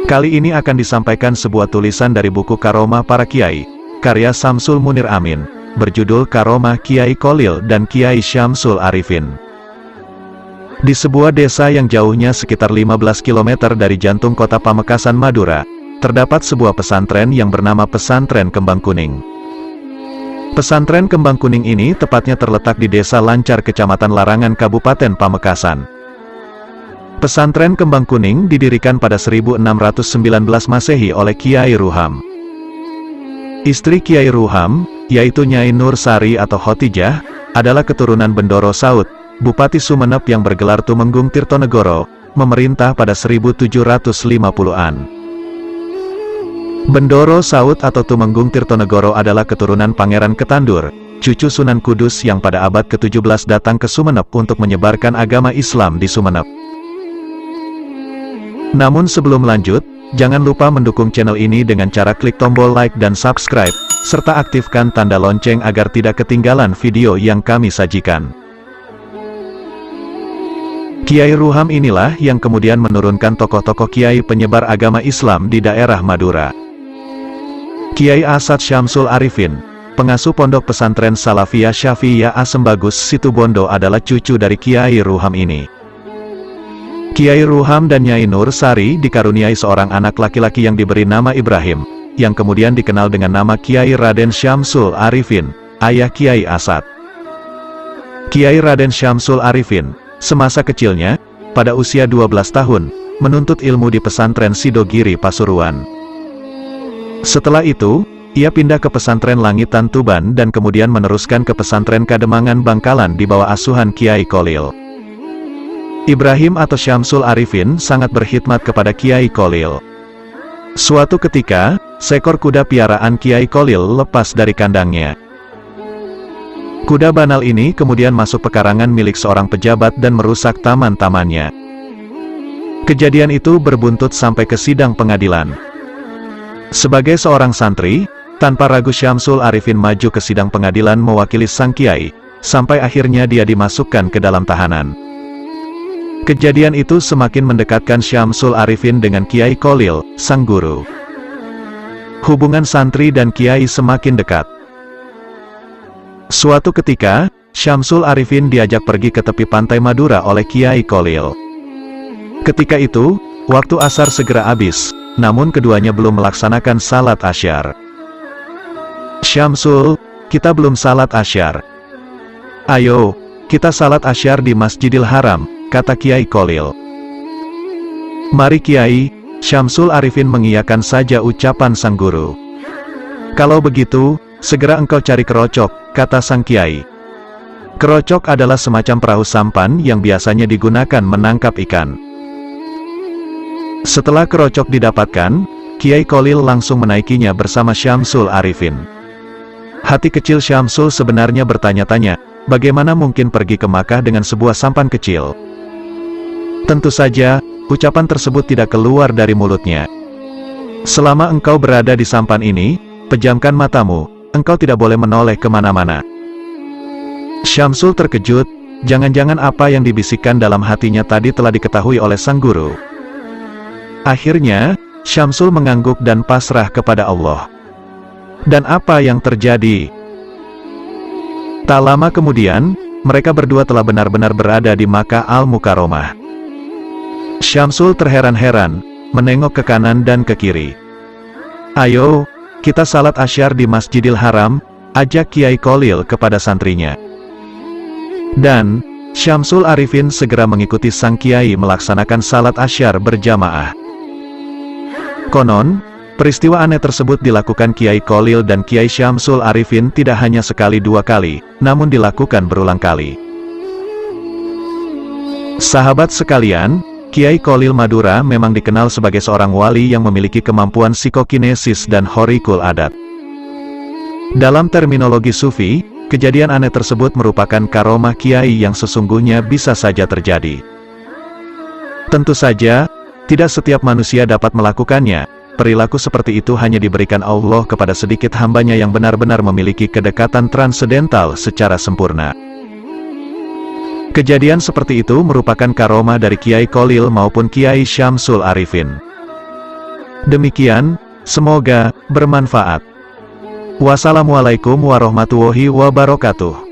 Kali ini akan disampaikan sebuah tulisan dari buku Karomah Para Kiai, karya Samsul Munir Amin, berjudul Karomah Kiai Kholil dan Kiai Syamsul Arifin. Di sebuah desa yang jauhnya sekitar 15 km dari jantung kota Pamekasan, Madura, terdapat sebuah pesantren yang bernama Pesantren Kembang Kuning. Pesantren Kembang Kuning ini tepatnya terletak di Desa Lancar, Kecamatan Larangan, Kabupaten Pamekasan. Pesantren Kembang Kuning didirikan pada 1619 Masehi oleh Kiai Ruham. Istri Kiai Ruham, yaitu Nyai Nur Sari atau Khotijah, adalah keturunan Bendoro Saud, Bupati Sumeneb yang bergelar Tumenggung Tirtonegoro, memerintah pada 1750-an. Bendoro Saud atau Tumenggung Tirtonegoro adalah keturunan Pangeran Ketandur, cucu Sunan Kudus yang pada abad ke-17 datang ke Sumeneb untuk menyebarkan agama Islam di Sumeneb. Namun sebelum lanjut, jangan lupa mendukung channel ini dengan cara klik tombol like dan subscribe, serta aktifkan tanda lonceng agar tidak ketinggalan video yang kami sajikan. Kiai Ruham inilah yang kemudian menurunkan tokoh-tokoh kiai penyebar agama Islam di daerah Madura. Kiai Asad Syamsul Arifin, pengasuh pondok pesantren Salafiyah Syafi'iyah Asembagus Situbondo, adalah cucu dari Kiai Ruham ini. Kiai Ruham dan Nyai Nur Sari dikaruniai seorang anak laki-laki yang diberi nama Ibrahim, yang kemudian dikenal dengan nama Kiai Raden Syamsul Arifin, ayah Kiai Asad. Kiai Raden Syamsul Arifin, semasa kecilnya, pada usia 12 tahun, menuntut ilmu di pesantren Sidogiri Pasuruan. Setelah itu, ia pindah ke pesantren Langitan Tuban dan kemudian meneruskan ke pesantren Kademangan Bangkalan di bawah asuhan Kiai Kholil. Ibrahim atau Syamsul Arifin sangat berkhidmat kepada Kiai Kholil. Suatu ketika, seekor kuda piaraan Kiai Kholil lepas dari kandangnya. Kuda banal ini kemudian masuk pekarangan milik seorang pejabat dan merusak taman-tamannya. Kejadian itu berbuntut sampai ke sidang pengadilan. Sebagai seorang santri, tanpa ragu Syamsul Arifin maju ke sidang pengadilan mewakili sang kiai, sampai akhirnya dia dimasukkan ke dalam tahanan. Kejadian itu semakin mendekatkan Syamsul Arifin dengan Kiai Kholil, sang guru. Hubungan santri dan kiai semakin dekat. Suatu ketika, Syamsul Arifin diajak pergi ke tepi pantai Madura oleh Kiai Kholil. Ketika itu, waktu asar segera habis, namun keduanya belum melaksanakan salat asyar. "Syamsul, kita belum salat asyar. Ayo, kita salat asyar di Masjidil Haram," kata Kiai Kholil. "Mari Kiai," Syamsul Arifin mengiyakan saja ucapan sang guru. "Kalau begitu, segera engkau cari kerocok," kata sang kiai. Kerocok adalah semacam perahu sampan yang biasanya digunakan menangkap ikan. Setelah kerocok didapatkan, Kiai Kholil langsung menaikinya bersama Syamsul Arifin. Hati kecil Syamsul sebenarnya bertanya-tanya, bagaimana mungkin pergi ke Makkah dengan sebuah sampan kecil? Tentu saja, ucapan tersebut tidak keluar dari mulutnya. "Selama engkau berada di sampan ini, pejamkan matamu, engkau tidak boleh menoleh kemana-mana." Syamsul terkejut, jangan-jangan apa yang dibisikkan dalam hatinya tadi telah diketahui oleh sang guru. Akhirnya, Syamsul mengangguk dan pasrah kepada Allah. Dan apa yang terjadi? Tak lama kemudian, mereka berdua telah benar-benar berada di Makkah Al-Mukarramah. Syamsul terheran-heran, menengok ke kanan dan ke kiri. "Ayo, kita salat asyar di Masjidil Haram," ajak Kiai Kholil kepada santrinya. Dan, Syamsul Arifin segera mengikuti sang kiai melaksanakan salat asyar berjamaah. Konon, peristiwa aneh tersebut dilakukan Kiai Kholil dan Kiai Syamsul Arifin tidak hanya sekali dua kali, namun dilakukan berulang kali. Sahabat sekalian, Kiai Kholil Madura memang dikenal sebagai seorang wali yang memiliki kemampuan psikokinesis dan horikul adat. Dalam terminologi sufi, kejadian aneh tersebut merupakan karomah kiai yang sesungguhnya bisa saja terjadi. Tentu saja, tidak setiap manusia dapat melakukannya. Perilaku seperti itu hanya diberikan Allah kepada sedikit hambanya yang benar-benar memiliki kedekatan transendental secara sempurna. Kejadian seperti itu merupakan karomah dari Kiai Kholil maupun Kiai Syamsul Arifin. Demikian, semoga bermanfaat. Wassalamualaikum warahmatullahi wabarakatuh.